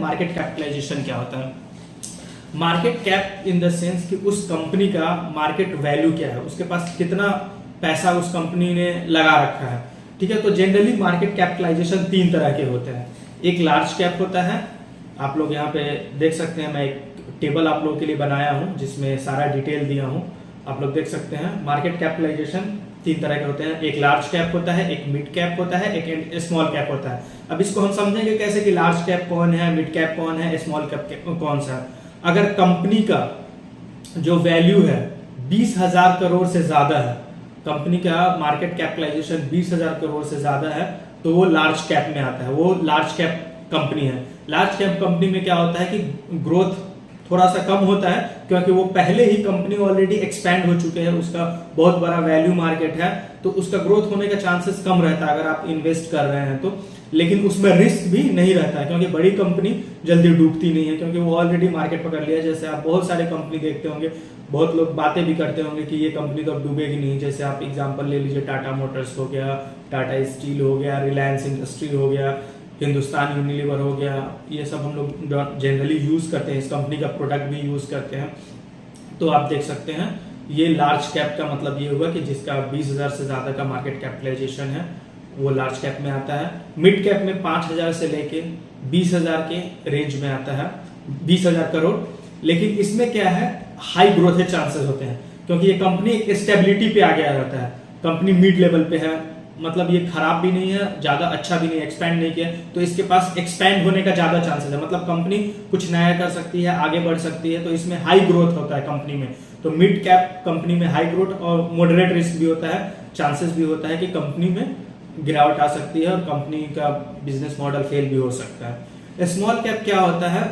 Market capitalisation क्या होता है। Market cap in the sense कि उस कंपनी का मार्केट वैल्यू क्या है, उसके पास कितना पैसा उस कंपनी ने लगा रखा है। ठीक है, तो जनरली मार्केट कैपिटलाइजेशन तीन तरह के होते हैं। एक लार्ज कैप होता है, आप लोग यहाँ पे देख सकते हैं, मैं एक टेबल आप लोगों के लिए बनाया हूँ जिसमें सारा डिटेल दिया हूँ, आप लोग देख सकते हैं। मार्केट कैपिटलाइजेशन तीन तरह के होते हैं, एक लार्ज कैप होता है, एक मिड कैप होता है, एक स्मॉल कैप होता है। अब इसको हम समझेंगे कैसे कि लार्ज कैप कौन है, मिड कैप कौन है, स्मॉल कैप कौन सा है। अगर कंपनी का जो वैल्यू है 20,000 करोड़ से ज्यादा है, कंपनी का मार्केट कैपिटलाइजेशन 20,000 करोड़ से ज्यादा है, तो वो लार्ज कैप में आता है, वो लार्ज कैप कंपनी है। लार्ज कैप कंपनी में क्या होता है कि ग्रोथ थोड़ा सा कम होता है, क्योंकि वो पहले ही कंपनी ऑलरेडी एक्सपैंड हो चुके हैं, उसका बहुत बड़ा वैल्यू मार्केट है, तो उसका ग्रोथ होने का चांसेस कम रहता है अगर आप इन्वेस्ट कर रहे हैं तो। लेकिन उसमें रिस्क भी नहीं रहता है, क्योंकि बड़ी कंपनी जल्दी डूबती नहीं है, क्योंकि वो ऑलरेडी मार्केट पकड़ लिया। जैसे आप बहुत सारे कंपनी देखते होंगे, बहुत लोग बातें भी करते होंगे कि ये कंपनी तो अब डूबेगी नहीं। जैसे आप एग्जांपल ले लीजिए, टाटा मोटर्स हो गया, टाटा स्टील हो गया, रिलायंस इंडस्ट्री हो गया, हिंदुस्तान यूनिलीवर हो गया, ये सब हम लोग जनरली यूज करते हैं, इस कंपनी का प्रोडक्ट भी यूज करते हैं। तो आप देख सकते हैं ये लार्ज कैप का मतलब ये हुआ कि जिसका 20,000 से ज्यादा का मार्केट कैपिटलाइजेशन है वो लार्ज कैप में आता है। मिड कैप में 5,000 से लेके 20,000 के रेंज में आता है, 20,000 करोड़। लेकिन इसमें क्या है, हाई ग्रोथ के चांसेस होते हैं, क्योंकि ये कंपनी एक स्टेबिलिटी पे आ गया रहता है। कंपनी मिड लेवल पे है, मतलब ये खराब भी नहीं है, ज्यादा अच्छा भी नहीं, एक्सपैंड नहीं किया, तो इसके पास एक्सपैंड होने का ज्यादा चांसेस है। मतलब कंपनी कुछ नया कर सकती है, आगे बढ़ सकती है, तो इसमें हाई ग्रोथ होता है कंपनी में। तो मिड कैप कंपनी में हाई ग्रोथ और मॉडरेट रिस्क भी होता है, चांसेस भी होता है कि कंपनी में गिरावट आ सकती है और कंपनी का बिजनेस मॉडल फेल भी हो सकता है। स्मॉल कैप क्या होता है,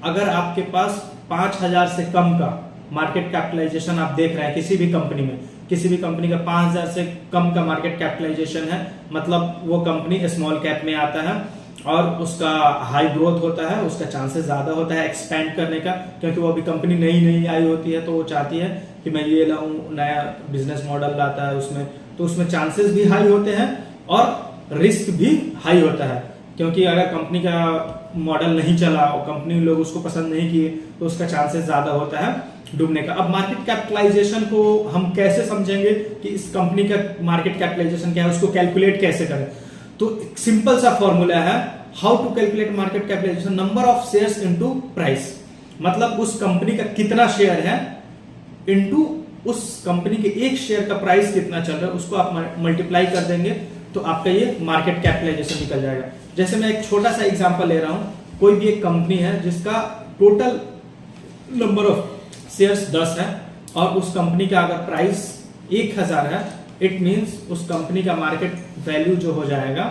अगर आपके पास 5,000 से कम का मार्केट कैपिटलाइजेशन आप देख रहे हैं किसी भी कंपनी में, किसी भी कंपनी का 5,000 से कम का मार्केट कैपिटलाइजेशन है, मतलब वो कंपनी स्मॉल कैप में आता है और उसका हाई ग्रोथ होता है, उसका चांसेस ज्यादा होता है एक्सपैंड करने का, क्योंकि वो अभी कंपनी नई नई आई होती है, तो वो चाहती है कि मैं ये लाऊं, नया बिजनेस मॉडल लाता है उसमें, तो उसमें चांसेस भी हाई होते हैं और रिस्क भी हाई होता है, क्योंकि अगर कंपनी का मॉडल नहीं चला और कंपनी लोग उसको पसंद नहीं किए तो उसका चांसेस ज्यादा होता है डूबने का। अब मार्केट कैपिटलाइजेशन को हम कैसे समझेंगे कि इस कंपनी का मार्केट कैपिटलाइजेशन क्या है, उसको कैलकुलेट कैसे करें। तो एक सिंपल सा फॉर्मूला है, how to calculate market capitalisation, number of shares into price. मतलब उस कंपनी का कितना शेयर है इनटू उस कंपनी के एक शेयर का प्राइस कितना चल रहा है, उसको आप मल्टीप्लाई कर देंगे तो आपका ये मार्केट कैपिटलाइजेशन निकल जाएगा। जैसे मैं एक छोटा सा एग्जांपल ले रहा हूं, कोई भी एक कंपनी है जिसका टोटल नंबर ऑफ शेयर्स 10 है और उस कंपनी का अगर प्राइस 1,000 है, इट मींस उस कंपनी का मार्केट वैल्यू जो हो जाएगा,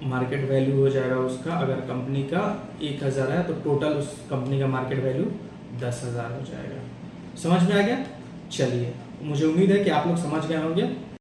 मार्केट वैल्यू हो जाएगा उसका, अगर कंपनी का 1,000 है तो टोटल उस कंपनी का मार्केट वैल्यू 10,000 हो जाएगा। समझ में आ गया? चलिए, मुझे उम्मीद है कि आप लोग समझ गए होंगे।